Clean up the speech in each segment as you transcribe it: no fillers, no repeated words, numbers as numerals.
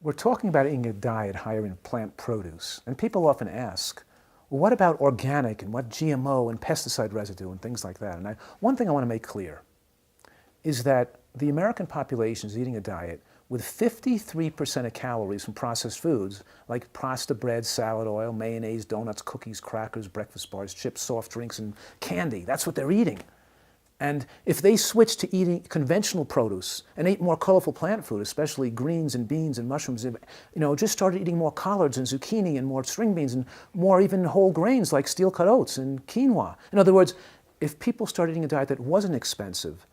We're talking about eating a diet higher in plant produce, and people often ask, well, what about organic and what GMO and pesticide residue and things like that? And one thing I want to make clear is that the American population is eating a diet with 53% of calories from processed foods like pasta bread, salad oil, mayonnaise, donuts, cookies, crackers, breakfast bars, chips, soft drinks, and candy. That's what they're eating. And if they switch to eating conventional produce and ate more colorful plant food, especially greens and beans and mushrooms, just started eating more collards and zucchini and more string beans and more even whole grains like steel-cut oats and quinoa. In other words, if people started eating a diet that wasn't expensive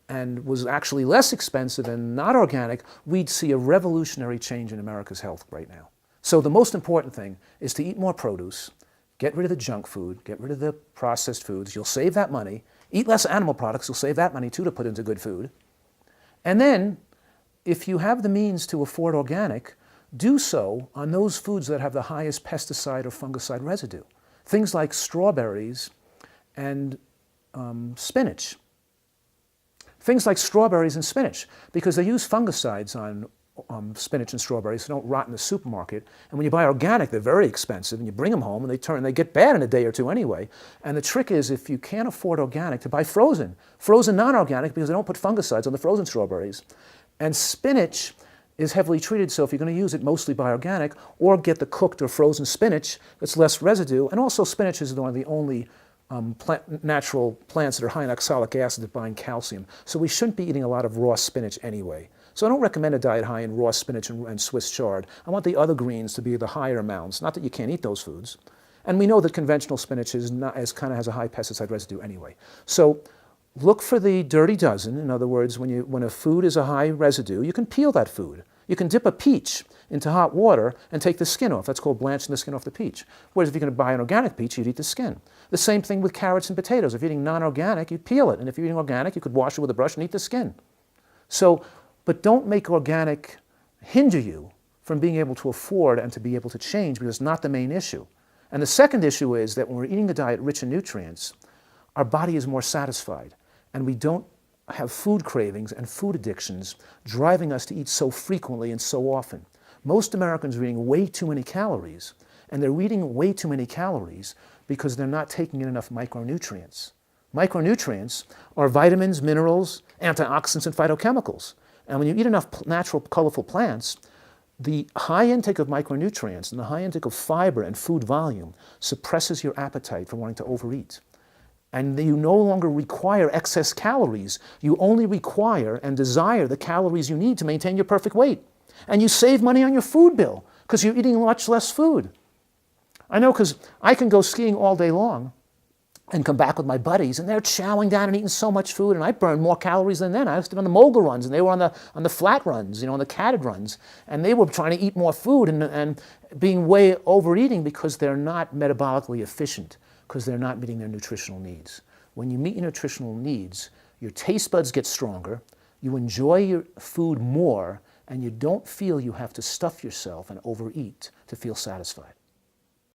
and was actually less expensive and not organic, we'd see a revolutionary change in America's health right now. So the most important thing is to eat more produce, get rid of the junk food, get rid of the processed foods. You'll save that money. Eat less animal products. You'll save that money too to put into good food. And then, if you have the means to afford organic, do so on those foods that have the highest pesticide or fungicide residue. Things like strawberries and spinach. Things like strawberries and spinach, because they use fungicides on spinach and strawberries, so don't rot in the supermarket. And when you buy organic, they're very expensive, and you bring them home, and they get bad in a day or two anyway. And the trick is, if you can't afford organic, to buy frozen non-organic, because they don't put fungicides on the frozen strawberries. And spinach is heavily treated, so if you're going to use it, mostly buy organic, or get the cooked or frozen spinach that's less residue. And also, spinach is one of the only natural plants that are high in oxalic acid that bind calcium. So we shouldn't be eating a lot of raw spinach anyway. So I don't recommend a diet high in raw spinach and Swiss chard. I want the other greens to be the higher amounts. Not that you can't eat those foods. And we know that conventional spinach kind of has a high pesticide residue anyway. So look for the dirty dozen. In other words, when a food is a high residue, you can peel that food. You can dip a peach into hot water and take the skin off. That's called blanching the skin off the peach. Whereas if you're going to buy an organic peach, you'd eat the skin. The same thing with carrots and potatoes. If you're eating non-organic, you peel it. And if you're eating organic, you could wash it with a brush and eat the skin. But don't make organic hinder you from being able to afford and to be able to change, because it's not the main issue. And the second issue is that when we're eating a diet rich in nutrients, our body is more satisfied, and we don't have food cravings and food addictions driving us to eat so frequently and so often. Most Americans are eating way too many calories, and they're eating way too many calories because they're not taking in enough micronutrients. Micronutrients are vitamins, minerals, antioxidants, and phytochemicals. And when you eat enough natural, colorful plants, the high intake of micronutrients and the high intake of fiber and food volume suppresses your appetite for wanting to overeat. And you no longer require excess calories. You only require and desire the calories you need to maintain your perfect weight. And you save money on your food bill because you're eating much less food. I know, because I can go skiing all day long and come back with my buddies, and they're chowing down and eating so much food, and I burn more calories than them. I was on the mogul runs, and they were on the flat runs, on the catted runs, and they were trying to eat more food and being way overeating because they're not metabolically efficient, because they're not meeting their nutritional needs. When you meet your nutritional needs, your taste buds get stronger, you enjoy your food more, and you don't feel you have to stuff yourself and overeat to feel satisfied.